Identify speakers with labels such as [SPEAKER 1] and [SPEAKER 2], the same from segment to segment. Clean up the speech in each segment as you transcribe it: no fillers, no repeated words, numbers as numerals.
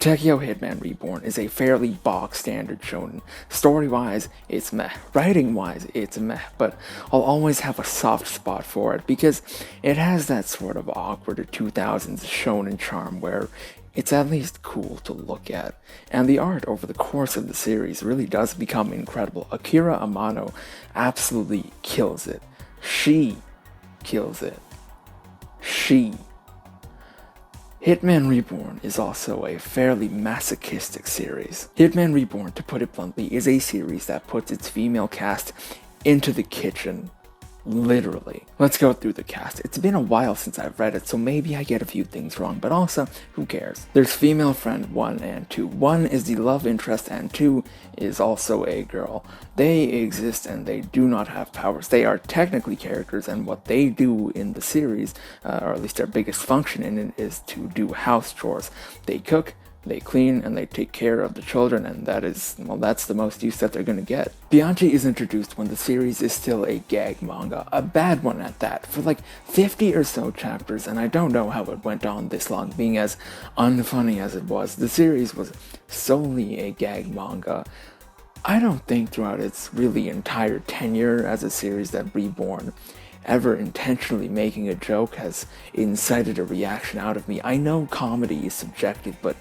[SPEAKER 1] Tekio Hitman Reborn is a fairly bog-standard shonen. Story-wise, it's meh. Writing-wise, it's meh, but I'll always have a soft spot for it because it has that sort of awkward 2000s shonen charm where it's at least cool to look at. And the art over the course of the series really does become incredible. Akira Amano absolutely kills it. She kills it. Hitman Reborn is also a fairly masochistic series. Hitman Reborn, to put it bluntly, is a series that puts its female cast into the kitchen. Literally. Let's go through the cast. It's been a while since I've read it, so maybe I get a few things wrong, but also, who cares? There's female friend 1 and 2. 1 is the love interest, and 2 is also a girl. They exist and they do not have powers. They are technically characters, and what they do in the series, or at least their biggest function in it, is to do house chores. They cook, they clean, and they take care of the children, and that's the most use that they're gonna get. Bianchi is introduced when the series is still a gag manga, a bad one at that, for like 50 or so chapters, and I don't know how it went on this long, being as unfunny as it was. The series was solely a gag manga. I don't think throughout its really entire tenure as a series that Reborn ever intentionally making a joke has incited a reaction out of me. I know comedy is subjective, but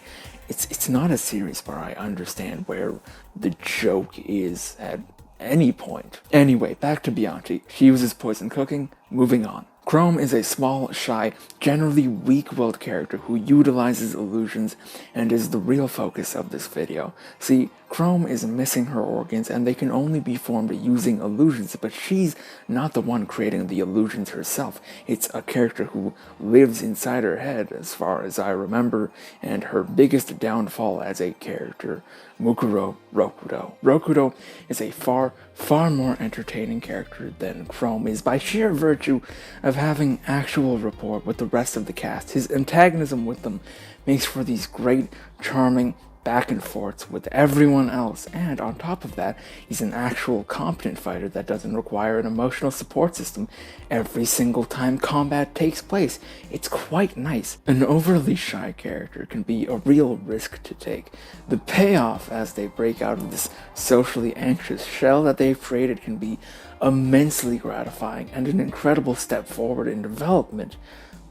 [SPEAKER 1] it's not a series where I understand where the joke is at any point. Anyway, back to Bianchi. She uses poison cooking. Moving on. Chrome is a small, shy, generally weak-willed character who utilizes illusions and is the real focus of this video. See, Chrome is missing her organs and they can only be formed using illusions, but she's not the one creating the illusions herself. It's a character who lives inside her head, as far as I remember, and her biggest downfall as a character, Mukuro Rokudo. Rokudo is a far more entertaining character than Chrome is by sheer virtue of having actual rapport with the rest of the cast. His antagonism with them makes for these great, charming back and forths with everyone else, and on top of that, he's an actual competent fighter that doesn't require an emotional support system every single time combat takes place. It's quite nice. An overly shy character can be a real risk to take. The payoff as they break out of this socially anxious shell that they've created can be immensely gratifying and an incredible step forward in development.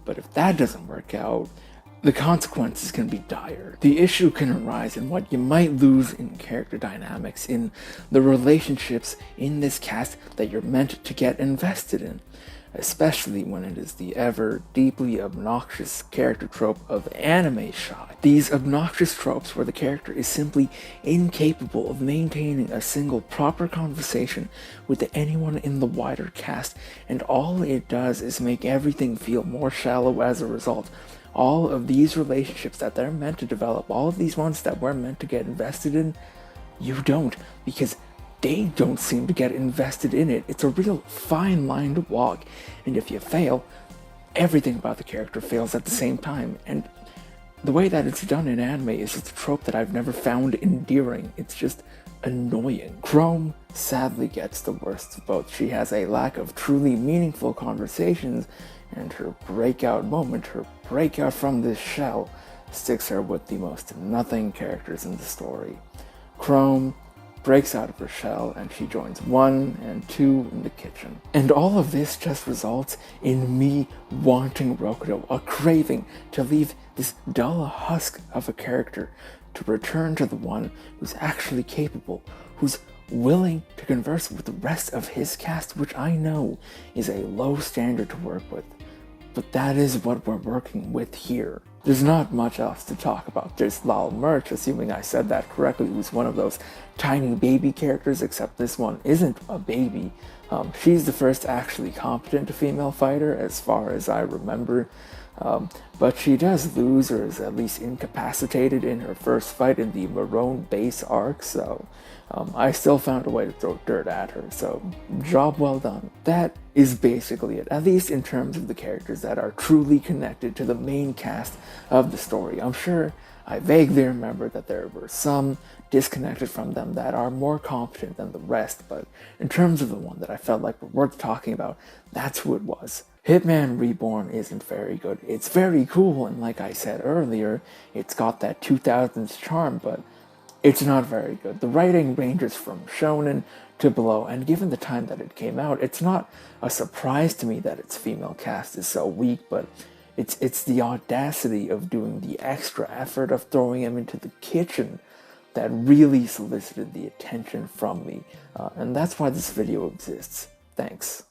[SPEAKER 1] But if that doesn't work out, the consequences can be dire. The issue can arise in what you might lose in character dynamics, in the relationships in this cast that you're meant to get invested in, especially when it is the ever deeply obnoxious character trope of anime shy. These obnoxious tropes where the character is simply incapable of maintaining a single proper conversation with anyone in the wider cast, and all it does is make everything feel more shallow as a result. All of these relationships that they're meant to develop, all of these ones that we're meant to get invested in, you don't, because they don't seem to get invested in it. It's a real fine line to walk, and if you fail, everything about the character fails at the same time, and the way that it's done in anime is just a trope that I've never found endearing. It's just annoying. Chrome sadly gets the worst of both. She has a lack of truly meaningful conversations, and her breakout moment, her breakout from this shell, sticks her with the most nothing characters in the story. Chrome breaks out of her shell and she joins 1 and 2 in the kitchen. And all of this just results in me wanting Rokudo, a craving to leave this dull husk of a character to return to the one who's actually capable, who's willing to converse with the rest of his cast, which I know is a low standard to work with. But that is what we're working with here. There's not much else to talk about. There's Lal Merch, assuming I said that correctly, who's one of those tiny baby characters, except this one isn't a baby. She's the first actually competent female fighter, as far as I remember. But she does lose, or is at least incapacitated in her first fight in the Marone base arc, so I still found a way to throw dirt at her, so job well done. That is basically it, at least in terms of the characters that are truly connected to the main cast of the story. I'm sure I vaguely remember that there were some disconnected from them that are more competent than the rest, but in terms of the one that I felt like were worth talking about, that's who it was. Hitman Reborn isn't very good. It's very cool, and like I said earlier, it's got that 2000s charm, but it's not very good. The writing ranges from shonen to below, and given the time that it came out, it's not a surprise to me that its female cast is so weak, but it's the audacity of doing the extra effort of throwing him into the kitchen that really solicited the attention from me, and that's why this video exists. Thanks.